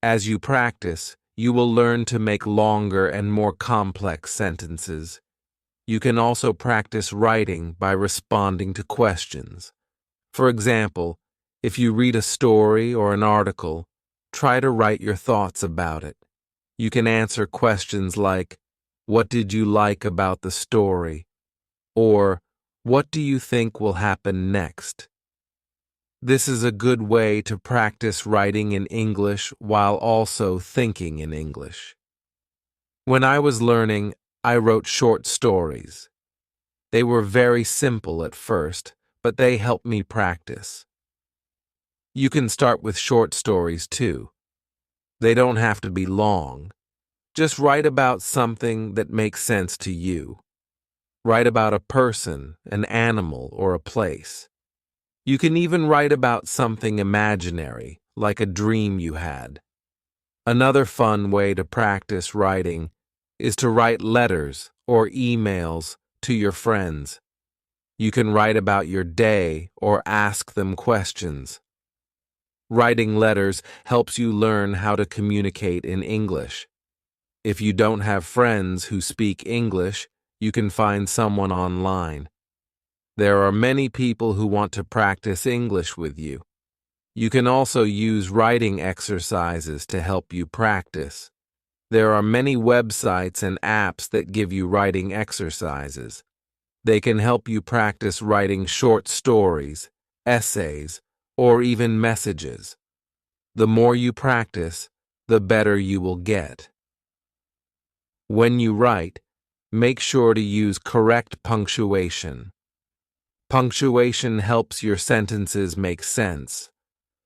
As you practice, you will learn to make longer and more complex sentences. You can also practice writing by responding to questions. For example, if you read a story or an article, try to write your thoughts about it. You can answer questions like, "What did you like about the story?" or "What do you think will happen next?" This is a good way to practice writing in English while also thinking in English. When I was learning, I wrote short stories. They were very simple at first, but they helped me practice. You can start with short stories too. They don't have to be long. Just write about something that makes sense to you. Write about a person, an animal, or a place. You can even write about something imaginary, like a dream you had. Another fun way to practice writing is to write letters or emails to your friends. You can write about your day or ask them questions. Writing letters helps you learn how to communicate in English. If you don't have friends who speak English, you can find someone online. There are many people who want to practice English with you. You can also use writing exercises to help you practice. There are many websites and apps that give you writing exercises. They can help you practice writing short stories, essays, or even messages. The more you practice, the better you will get. When you write, make sure to use correct punctuation. Punctuation helps your sentences make sense.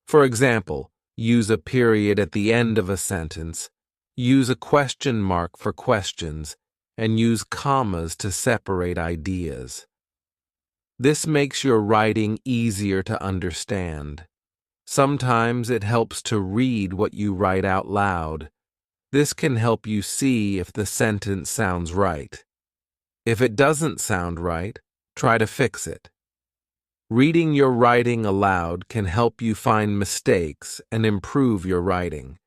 For example, use a period at the end of a sentence, use a question mark for questions, and use commas to separate ideas. This makes your writing easier to understand. Sometimes it helps to read what you write out loud. This can help you see if the sentence sounds right. If it doesn't sound right, try to fix it. Reading your writing aloud can help you find mistakes and improve your writing.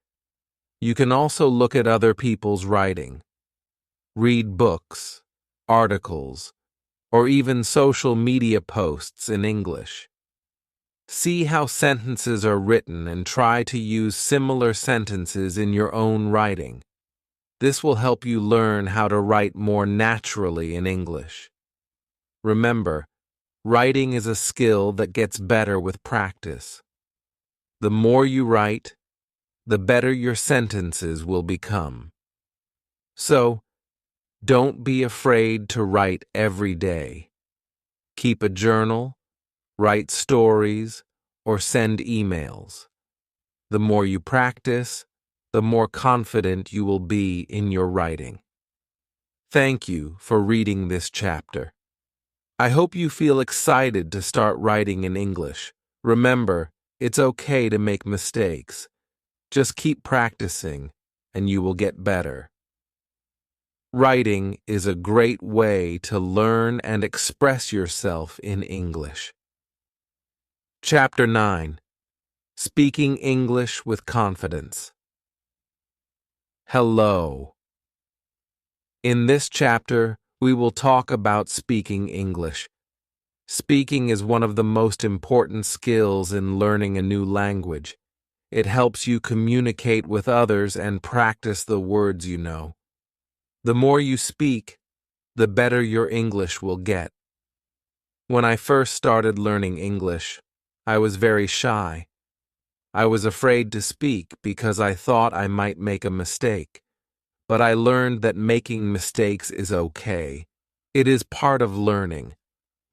You can also look at other people's writing. Read books, articles, or even social media posts in English. See how sentences are written and try to use similar sentences in your own writing. This will help you learn how to write more naturally in English. Remember, writing is a skill that gets better with practice. The more you write, the better your sentences will become. So, don't be afraid to write every day. Keep a journal, write stories, or send emails. The more you practice, the more confident you will be in your writing. Thank you for reading this chapter. I hope you feel excited to start writing in English. Remember, it's okay to make mistakes. Just keep practicing, and you will get better. Writing is a great way to learn and express yourself in English. Chapter 9. Speaking English with Confidence. Hello. In this chapter, we will talk about speaking English. Speaking is one of the most important skills in learning a new language. It helps you communicate with others and practice the words you know. The more you speak, the better your English will get. When I first started learning English, I was very shy. I was afraid to speak because I thought I might make a mistake. But I learned that making mistakes is okay. It is part of learning.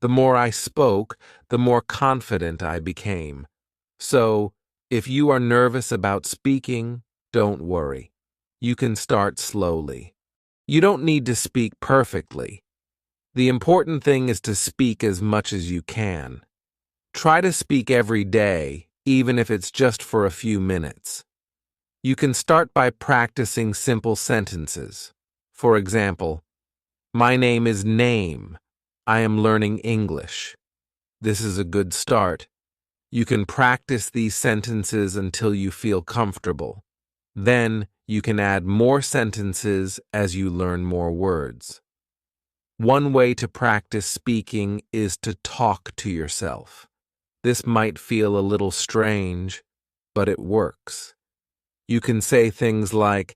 The more I spoke, the more confident I became. So, if you are nervous about speaking, don't worry. You can start slowly. You don't need to speak perfectly. The important thing is to speak as much as you can. Try to speak every day, even if it's just for a few minutes. You can start by practicing simple sentences. For example, my name is Name. I am learning English. This is a good start. You can practice these sentences until you feel comfortable. Then you can add more sentences as you learn more words. One way to practice speaking is to talk to yourself. This might feel a little strange, but it works. You can say things like,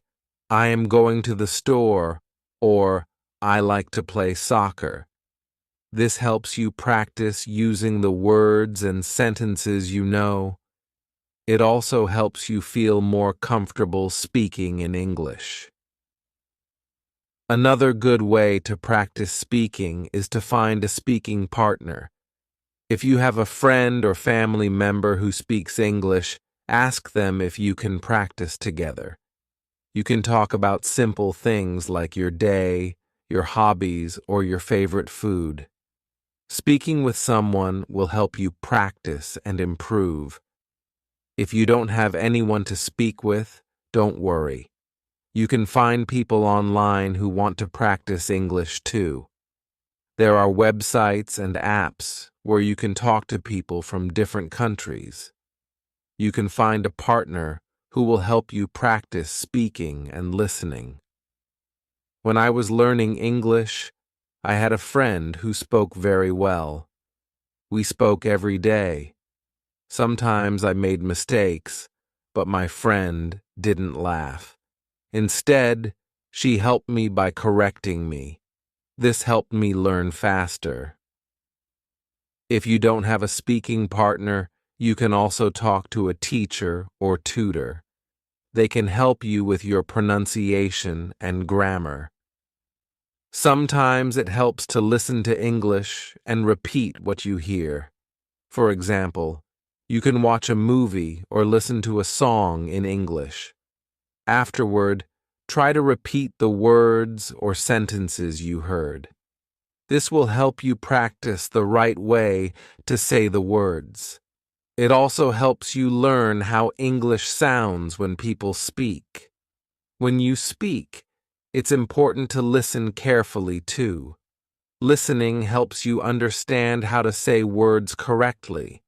I am going to the store, or I like to play soccer. This helps you practice using the words and sentences you know. It also helps you feel more comfortable speaking in English. Another good way to practice speaking is to find a speaking partner. If you have a friend or family member who speaks English, ask them if you can practice together. You can talk about simple things like your day, your hobbies, or your favorite food. Speaking with someone will help you practice and improve. If you don't have anyone to speak with, don't worry. You can find people online who want to practice English too. There are websites and apps where you can talk to people from different countries. You can find a partner who will help you practice speaking and listening. When I was learning English, I had a friend who spoke very well. We spoke every day. Sometimes I made mistakes, but my friend didn't laugh. Instead, she helped me by correcting me. This helped me learn faster. If you don't have a speaking partner, you can also talk to a teacher or tutor. They can help you with your pronunciation and grammar. Sometimes it helps to listen to English and repeat what you hear. For example, you can watch a movie or listen to a song in English. Afterward, try to repeat the words or sentences you heard. This will help you practice the right way to say the words. It also helps you learn how English sounds when people speak. When you speak, it's important to listen carefully too. Listening helps you understand how to say words correctly.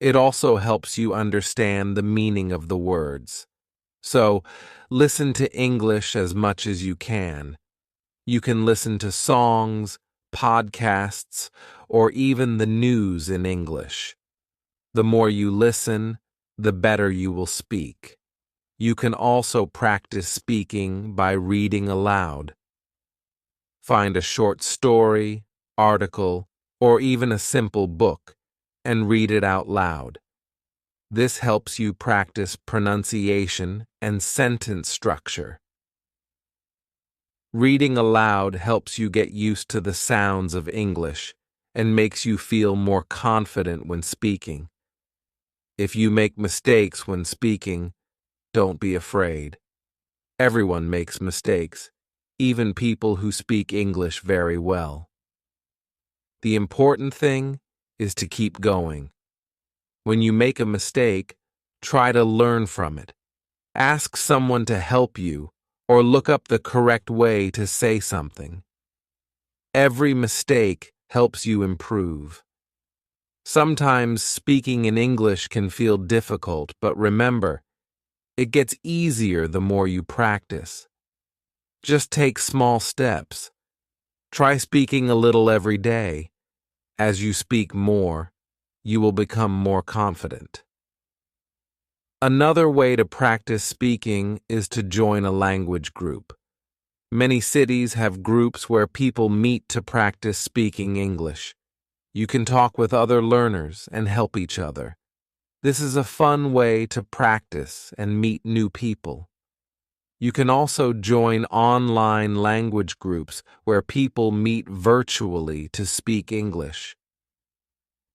It also helps you understand the meaning of the words. So, listen to English as much as you can. You can listen to songs, podcasts, or even the news in English. The more you listen, the better you will speak. You can also practice speaking by reading aloud. Find a short story, article, or even a simple book, and read it out loud. This helps you practice pronunciation and sentence structure. Reading aloud helps you get used to the sounds of English and makes you feel more confident when speaking. If you make mistakes when speaking, don't be afraid. Everyone makes mistakes, even people who speak English very well. The important thing is to keep going. When you make a mistake, try to learn from it. Ask someone to help you or look up the correct way to say something. Every mistake helps you improve. Sometimes speaking in English can feel difficult, but remember, it gets easier the more you practice. Just take small steps. Try speaking a little every day. As you speak more, you will become more confident. Another way to practice speaking is to join a language group. Many cities have groups where people meet to practice speaking English. You can talk with other learners and help each other. This is a fun way to practice and meet new people. You can also join online language groups where people meet virtually to speak English.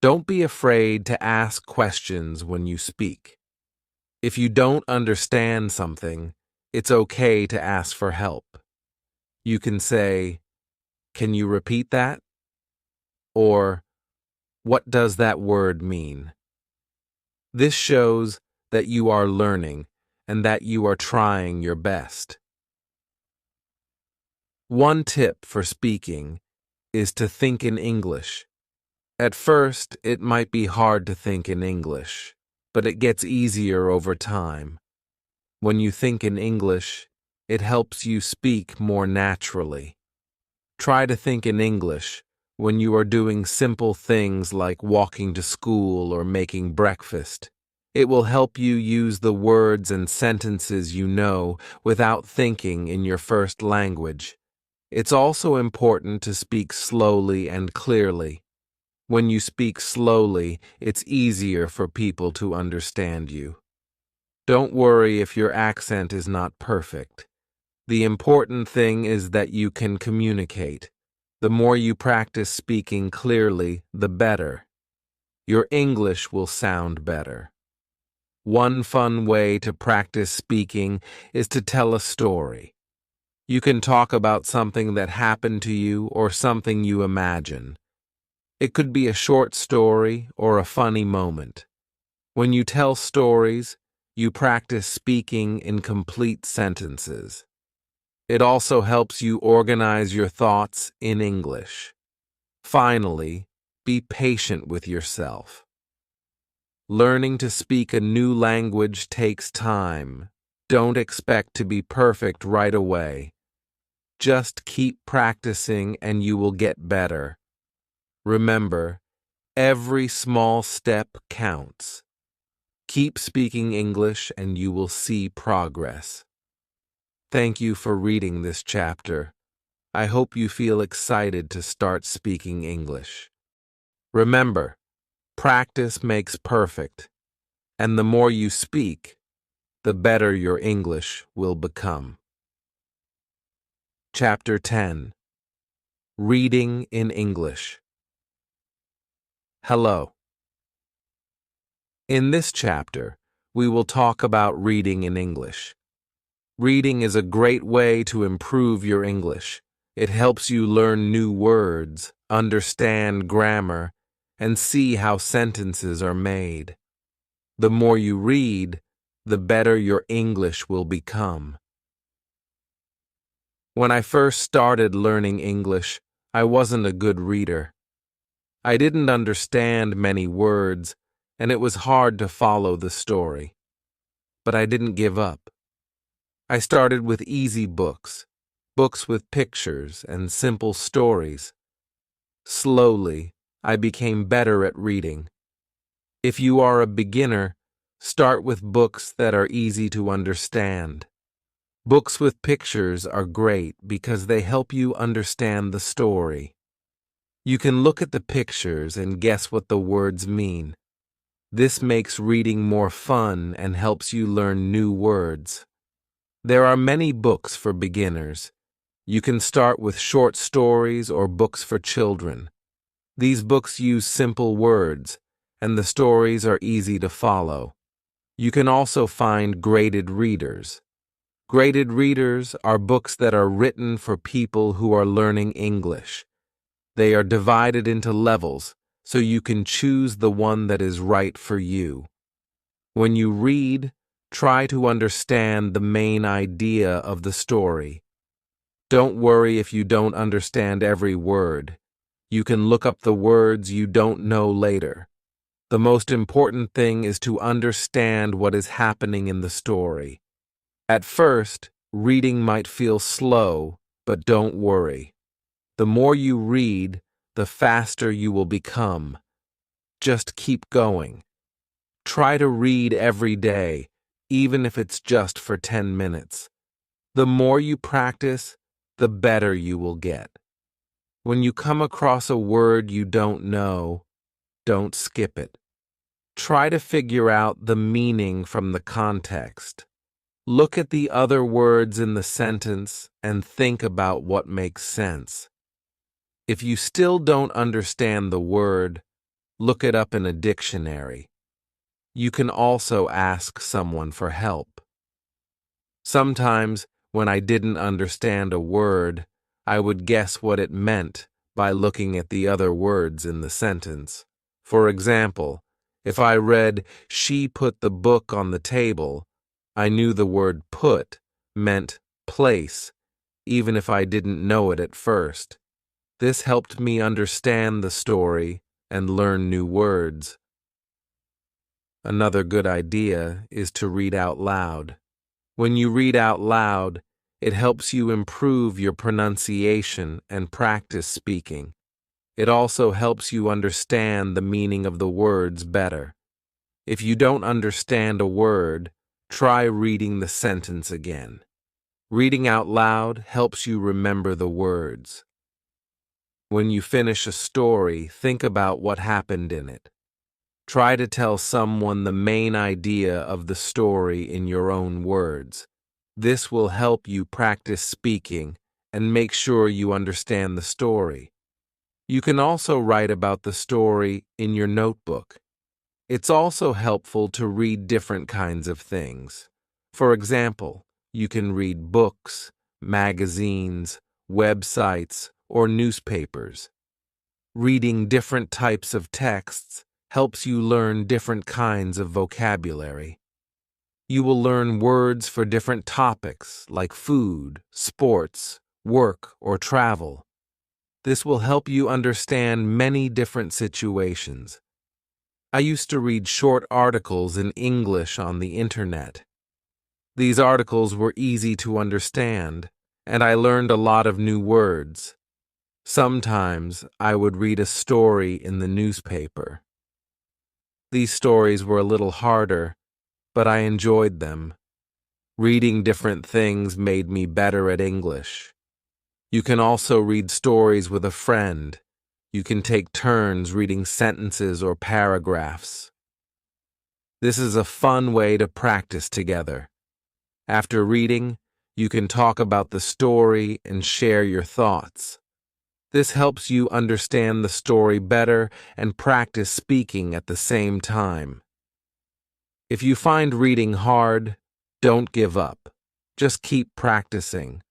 Don't be afraid to ask questions when you speak. If you don't understand something, it's okay to ask for help. You can say, "Can you repeat that?" Or, "What does that word mean?" This shows that you are learning and that you are trying your best. One tip for speaking is to think in English. At first, it might be hard to think in English, but it gets easier over time. When you think in English, it helps you speak more naturally. Try to think in English when you are doing simple things like walking to school or making breakfast. It will help you use the words and sentences you know without thinking in your first language. It's also important to speak slowly and clearly. When you speak slowly, it's easier for people to understand you. Don't worry if your accent is not perfect. The important thing is that you can communicate. The more you practice speaking clearly, the better. Your English will sound better. One fun way to practice speaking is to tell a story. You can talk about something that happened to you or something you imagine. It could be a short story or a funny moment. When you tell stories, you practice speaking in complete sentences. It also helps you organize your thoughts in English. Finally, be patient with yourself. Learning to speak a new language takes time. Don't expect to be perfect right away. Just keep practicing and you will get better. Remember, every small step counts. Keep speaking English and you will see progress. Thank you for reading this chapter. I hope you feel excited to start speaking English. Remember, practice makes perfect, and the more you speak, the better your English will become. Chapter 10. Reading in English. Hello. In this chapter, we will talk about reading in English. Reading is a great way to improve your English. It helps you learn new words, understand grammar, and see how sentences are made. The more you read, the better your English will become. When I first started learning English, I wasn't a good reader. I didn't understand many words, and it was hard to follow the story. But I didn't give up. I started with easy books, books with pictures and simple stories. Slowly, I became better at reading. If you are a beginner, start with books that are easy to understand. Books with pictures are great because they help you understand the story. You can look at the pictures and guess what the words mean. This makes reading more fun and helps you learn new words. There are many books for beginners. You can start with short stories or books for children. These books use simple words, and the stories are easy to follow. You can also find graded readers. Graded readers are books that are written for people who are learning English. They are divided into levels, so you can choose the one that is right for you. When you read, Try to understand the main idea of the story. Don't worry if you don't understand every word. You can look up the words you don't know later. The most important thing is to understand what is happening in the story. At first, reading might feel slow, but don't worry. The more you read, the faster you will become. Just keep going. Try to read every day, even if it's just for 10 minutes. The more you practice, the better you will get. When you come across a word you don't know, don't skip it. Try to figure out the meaning from the context. Look at the other words in the sentence and think about what makes sense. If you still don't understand the word, look it up in a dictionary. You can also ask someone for help. Sometimes, when I didn't understand a word, I would guess what it meant by looking at the other words in the sentence. For example, if I read, "She put the book on the table," I knew the word put meant place, even if I didn't know it at first. This helped me understand the story and learn new words. Another good idea is to read out loud. When you read out loud, it helps you improve your pronunciation and practice speaking. It also helps you understand the meaning of the words better. If you don't understand a word, try reading the sentence again. Reading out loud helps you remember the words. When you finish a story, think about what happened in it. Try to tell someone the main idea of the story in your own words. This will help you practice speaking and make sure you understand the story. You can also write about the story in your notebook. It's also helpful to read different kinds of things. For example, you can read books, magazines, websites, or newspapers. Reading different types of texts helps you learn different kinds of vocabulary. You will learn words for different topics like food, sports, work, or travel. This will help you understand many different situations. I used to read short articles in English on the internet. These articles were easy to understand, and I learned a lot of new words. Sometimes I would read a story in the newspaper. These stories were a little harder, but I enjoyed them. Reading different things made me better at English. You can also read stories with a friend. You can take turns reading sentences or paragraphs. This is a fun way to practice together. After reading, you can talk about the story and share your thoughts. This helps you understand the story better and practice speaking at the same time. If you find reading hard, don't give up. Just keep practicing.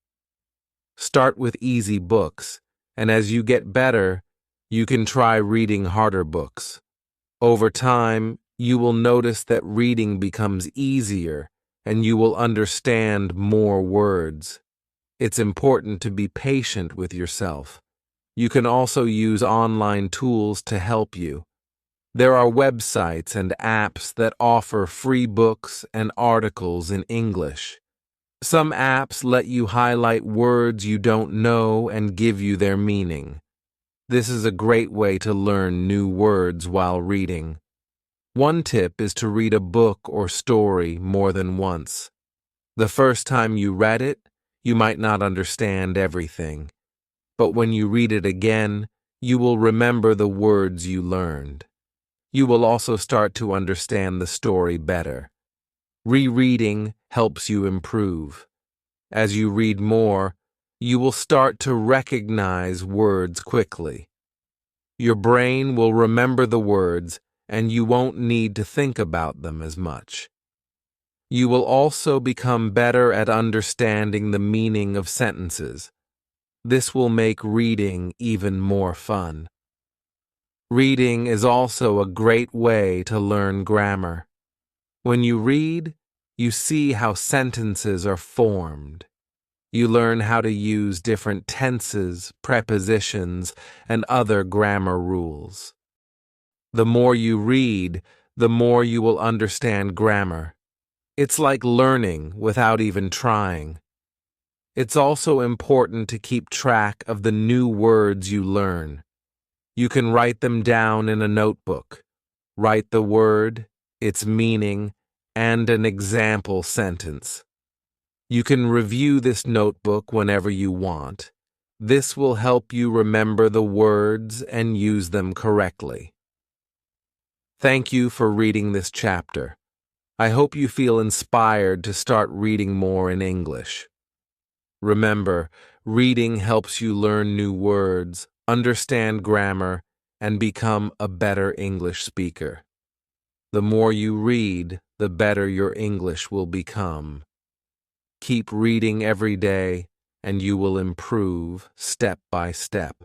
Start with easy books, and as you get better, you can try reading harder books. Over time, you will notice that reading becomes easier and you will understand more words. It's important to be patient with yourself. You can also use online tools to help you. There are websites and apps that offer free books and articles in English. Some apps let you highlight words you don't know and give you their meaning. This is a great way to learn new words while reading. One tip is to read a book or story more than once. The first time you read it, you might not understand everything. But when you read it again, you will remember the words you learned. You will also start to understand the story better. Rereading helps you improve. As you read more, you will start to recognize words quickly. Your brain will remember the words, and you won't need to think about them as much. You will also become better at understanding the meaning of sentences. This will make reading even more fun. Reading is also a great way to learn grammar. When you read, You see how sentences are formed. You learn how to use different tenses, prepositions, and other grammar rules. The more you read, the more you will understand grammar. It's like learning without even trying. It's also important to keep track of the new words you learn. You can write them down in a notebook. Write the word, its meaning, and an example sentence. You can review this notebook whenever you want. This will help you remember the words and use them correctly. Thank you for reading this chapter. I hope you feel inspired to start reading more in English. Remember, reading helps you learn new words, understand grammar, and become a better English speaker. The more you read, the better your English will become. Keep reading every day, and you will improve step by step.